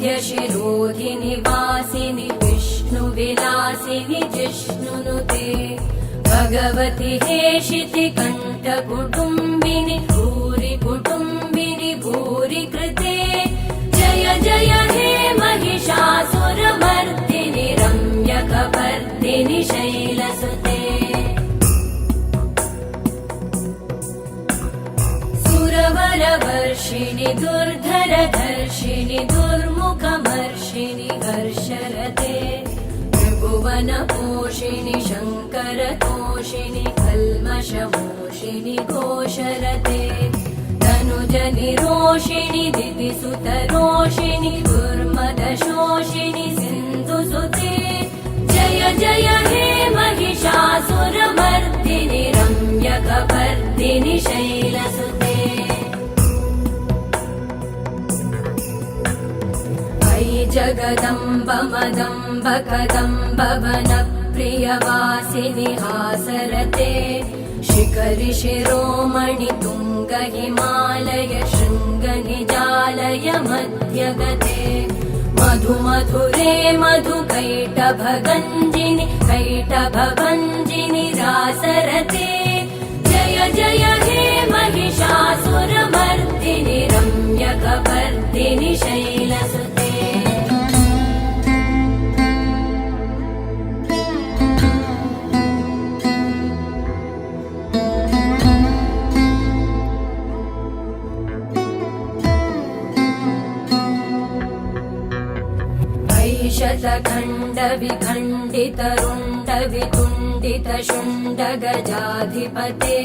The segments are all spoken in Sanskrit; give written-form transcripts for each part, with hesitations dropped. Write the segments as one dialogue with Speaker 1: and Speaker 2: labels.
Speaker 1: वरविन्ध्यशिरोधिनि वासिनि विष्णुविलासिनि जिष्णुनुते भगवति हेशिति कण्ठकुटुम्बिनि भूरि कुटुम्बिनि भूरि कृते जय जय हे महिषासुरमर्दिनि रम्यकपर्दिनि शैलसुते सुरवरवर्षिणि दुर्धरधर्षिणि दुर्मुखमर्षिणि हर्षरते त्रिभुवनपोषिणि शङ्करतोषिणि कल्मषमोषिणि घोषरते तनुजनिरोषिणि दितिसुतरोषिणि दुर्मदशोषिणि सिन्धुसुते जय जय हे महिषासुरमर्दिनि रम्यकपर्दिनि शैलसुते अयि जगदम्ब मदम्ब कदम्ब वनप्रियवासिनि हासरते शिखरि शिरोमणि तुङ्ग हिमालय शृङ्गनिजालय मध्यगते मधुमधुरे मधुकैटभगञ्जिनि कैटभभञ्जिनि रासरते जय जय हे महिषासुरमर्दिनि रम्यकपर्दिनि शैलसुते शतखण्ड विखण्डित रुण्ड वितुण्डित शुण्ड गजाधिपते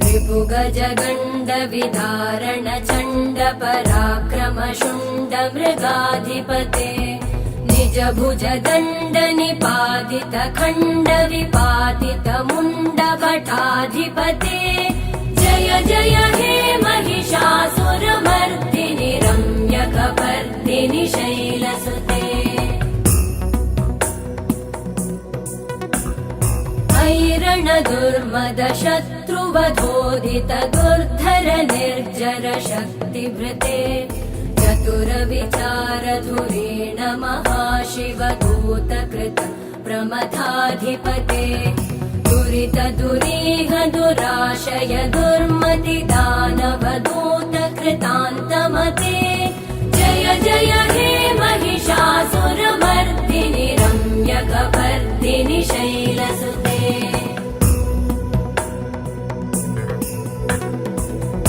Speaker 1: रिपुगज गण्ड विदारण चण्ड पराक्रम शुण्ड मृगाधिपते निज भुज दण्ड निपातित खण्ड विपातित मुण्ड भटाधिपते जय जय हे महिषासुरमर्दिनि रम्यकपर्दिनि शैलसुते ऐरण दुर्मद शत्रुवधोदित दुर्धर निर्जर शक्तिभृते चतुर विचार धुरेण महाशिव दूतकृत प्रमथाधिपते दुरित दुरीह दुराशय दुर्मति दानव दूत कृतान्तमते जय जय हे महिषासुरमर्दिनि रम्यकपर्दिनि शैलसुते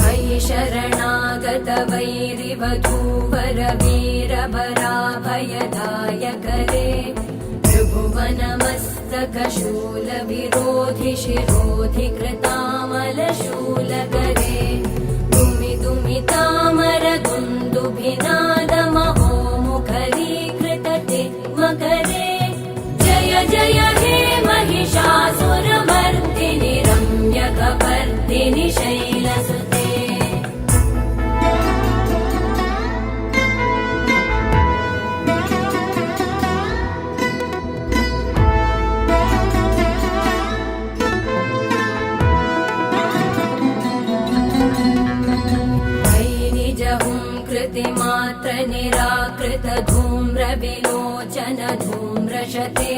Speaker 1: अयि शरणागत वैरिवधूवर वीरभराभयदायकरे त्रिभुवनमस्तक शूलविरोधि शिरोधि कृतामलशूलकरे दुमि दुमि तामर दुन्दुभिनाद महोमुखरीकृतते मकरे जय जय हे महिषासुरमर्दिनि रम्यकपर्दिनि शैलसुते मात्र निराकृत धूम्र विलोचन धूम्रशते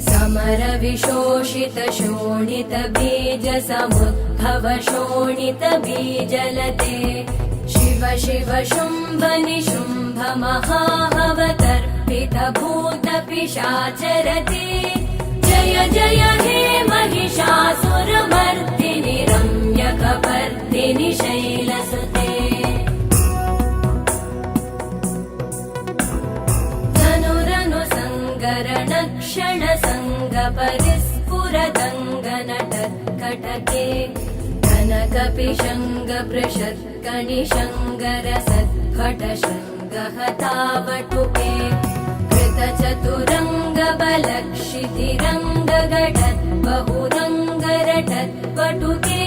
Speaker 1: समर विशोषित शोणित बीज समुद्भव शोणित बीजलते शिव शिव शुम्भ निशुम्भ महाहवतर्पित भूत पिशाचरते जय जय हे महिषासुरमर्दिनि रम्यकपर्दिनि शैलसुते क्षण संग परिस्फुरदङ्गनटत्कटके कनकपिशङ्ग पृषत्कणिशङ्गर सत्फटशङ्गहतावटुके कृतचतुरङ्ग बलक्षितिरङ्ग घटत् बहुरङ्गरटत्पटुके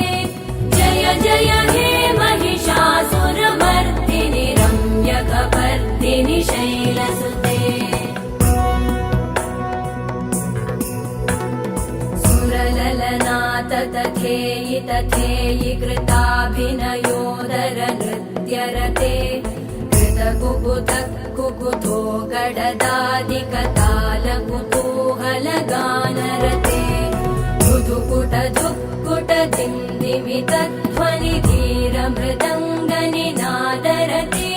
Speaker 1: जय जय हे महिषासुरमर्दिनि रम्यकपर्दिनि शैलसुते तथेयि कृताभिनयोदर नृत्यरते कृत कुकुत कुकुतो गडदादिकतालकुतूहलगानरते धुधुकुट धुक्कुट दिन्दिमितध्वनि धीरमृदङ्गनिनादरते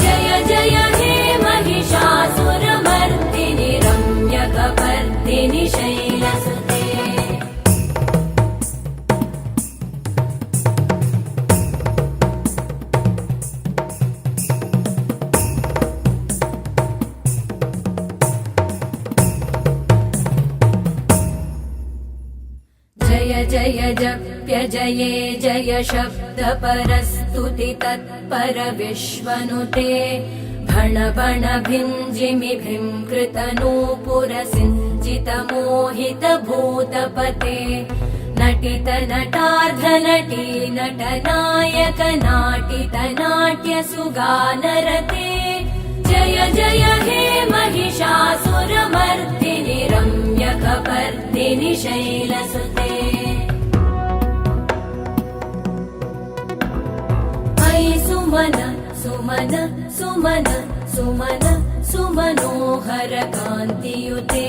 Speaker 1: जय जय हे महिषासुरमर्दिनि रम्यकपर्दिनि शैलसुते जय जय जप्य जये जय शब्द परस्तुति तत्पर विश्वनुते भण भण भिञ्जिमि भृङ्कृत नूपुर सिञ्जित मोहित भूतपते नटित नटार्ध नटी नट नायक नाटित नाट्य सुगानरते जय जय हे महिषासुरमर्दिनि रम्यकपर्दिनि शैलसुते अयि सुमन सुमन सुमन सुमन सुमनोहर कान्तियुते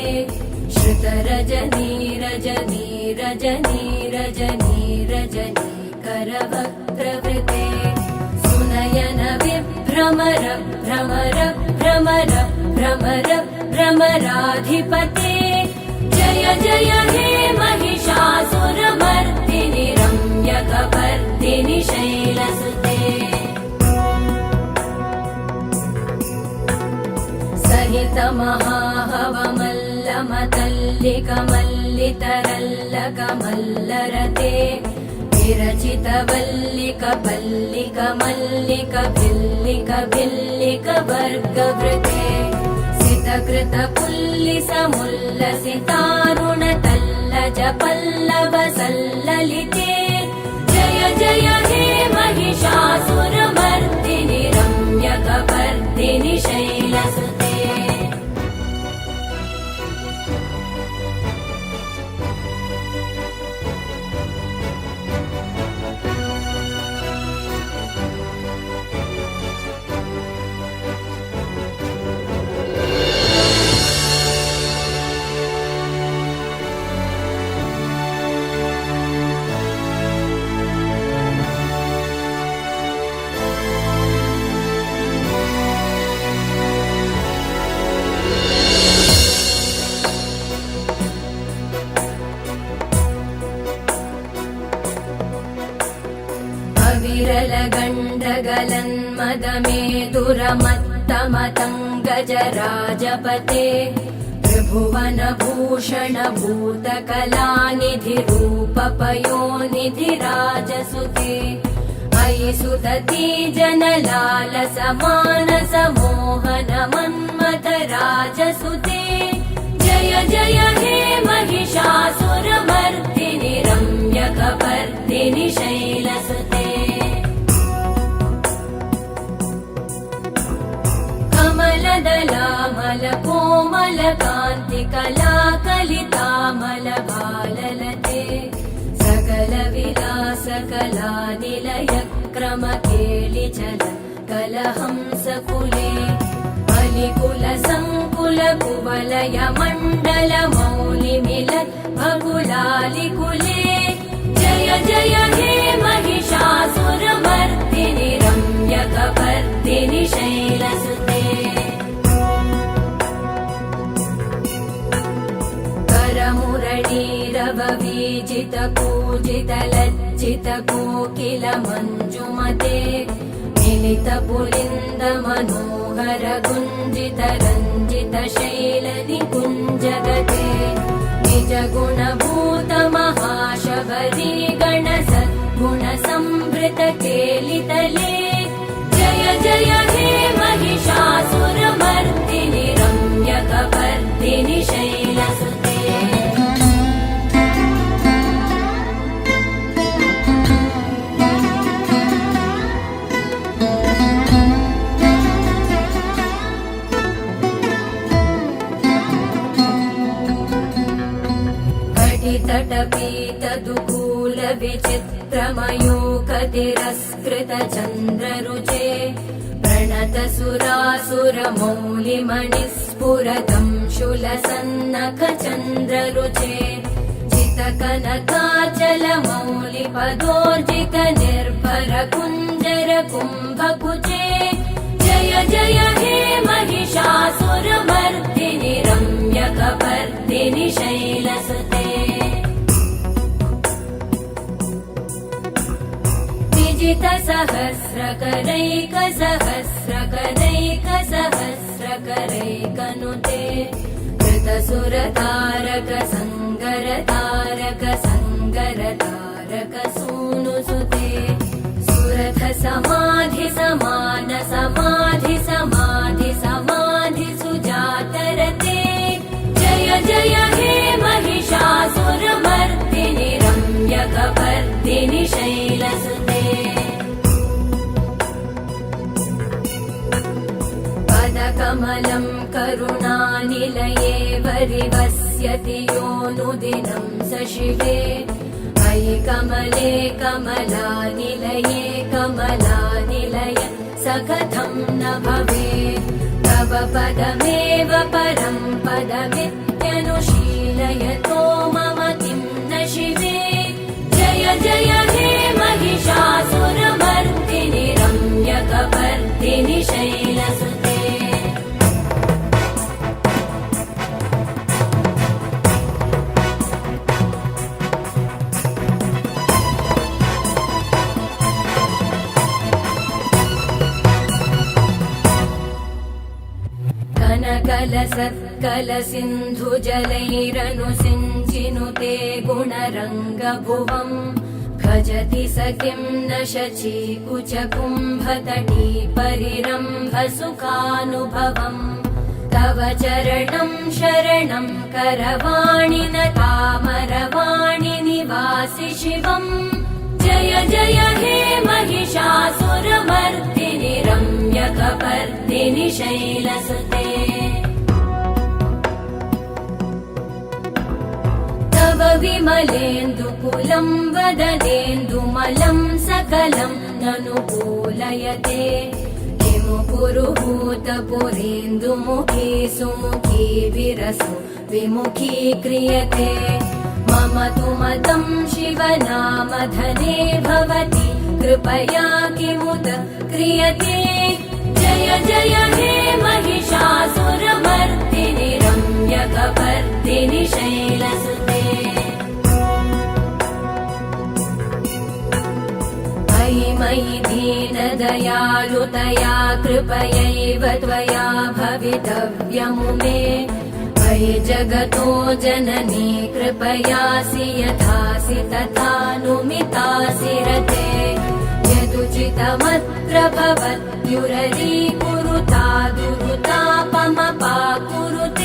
Speaker 1: श्रुत रजनी रजनी रजनी रजनी रजनी करवक्त्रवृते सुनयन विभ्रमर भ्रमर भ्रमर भ्रमर भ्रमराधिपते जय जय हे महिषासुरमर्दिनि रम्यकपर्दिनि शैलसुते सहित महाहवमल्लमतल्लिकमल्लितरल्लकमल्लरते विरचित वल्लिक पल्लिक मल्लिक भिल्लिक भिल्लिक वर्गवृते सितकृत पुल्लिस मुल्लसितारुण तल्लज पल्लव सल्ललिते जय जय हे महिषासुरमर्दिनि रम्यकपर्दिनि शैलसुते विरलगण्डगलन्मदमेदुरमत्तमतङ्गजराजपते त्रिभुवनभूषण भूतकलानिधिरूपपयोनिधिराजसुते अयि सुदती जनलालसमानस मोहन मन्मथराजसुते जय जय हे महिषासुरमर्दिनि रम्यकपर्दिनि शैलसुते कमलदलामल कोमल कान्ति कलाकलितामल भाललते सकल विलास कलानिलय क्रम केलिचल कलहंसकुले अलिकुल संकुल कुवलय मण्डल मौलिमिलत् भकुलालिकुले जय जय हे महिषासुरमर्दिनि रम्यकपर्दिनि शैलसुते करमुरळीरववीजित कूजित लज्जित कोकिल मञ्जुमते मिलित पुलिन्द मनोहर गुञ्जित रञ्जित शैल निकुञ्जगते निज गुणभूत महाशबरी गण सद्गुण संवृत केलितले जय जय हे महिषासुरमर्दिनि रम्यकपर्दिनि शैलसुते तटपीत दुकूल विचित्र प्रमयूखतिरस्कृतचन्द्ररुचे प्रणतसुरासुरमौलिमणिस्फुरतं शूलसन्नखचन्द्ररुचे चितकनकाचलमौलिपदोर्जितनिर्भरकुञ्जरकुम्भकुचे जय जय हे महिषासुरमर्दिनि रम्यकपर्दिनि शैलसुते विजितसहस्रकरैकसहस्रकरैकसहस्रकरैकनुते कृतसुरतारक सङ्गरतारक सङ्गरतारक सूनुसुते सुरथ समाधि समान समाधि समाधि समाधि सुजातरते जय जय हे महिषासुरमर्दिनि रम्यकपर्दिनि शैलसुते पदकमलं करुणानिलये वरिवस्यति योऽनुदिनं स शिवे अयि कमले कमलानिलये कमलानिलय स कथं न भवेत् तव पदमेव परं पदमित्यनुशीलयतो मम किं न शिवे जय जय हे महिषासुरमर्दिनि रम्यकपर्दिनि शैलसुते कनकलसत्कलसिन्धुजलैरनुसिञ्चिनुते गुणरङ्गभुवम् भजति स किं न शचीकुचकुम्भतटी परिरम्भसुखानुभवम् तव चरणं शरणं करवाणि न तामरवाणि निवासि शिवम् जय जय हे महिषासुरमर्दिनि रम्यकपर्दिनि शैलसुते तव विमलेन्दुकुलं वदनेन्दुमलं सकलं ननुकूलयते किमु पुरुहूतपुरेन्दुमुखी सुमुखी विरसु विमुखी क्रियते मम तु मतं शिवनामधने भवति कृपया किमुत क्रियते जय जय हे महिषासुरमर्दिनि रम्यकपर्दिनि शैलसुते मयि मयि दीनदयालुतया कृपयैव त्वया भवितव्यमुमे मयि जगतो जननी कृपयासि यथासि तथानुमितासि रते यदुचितमत्र भवत्युररीकुरुता दुरुतापमपाकुरुते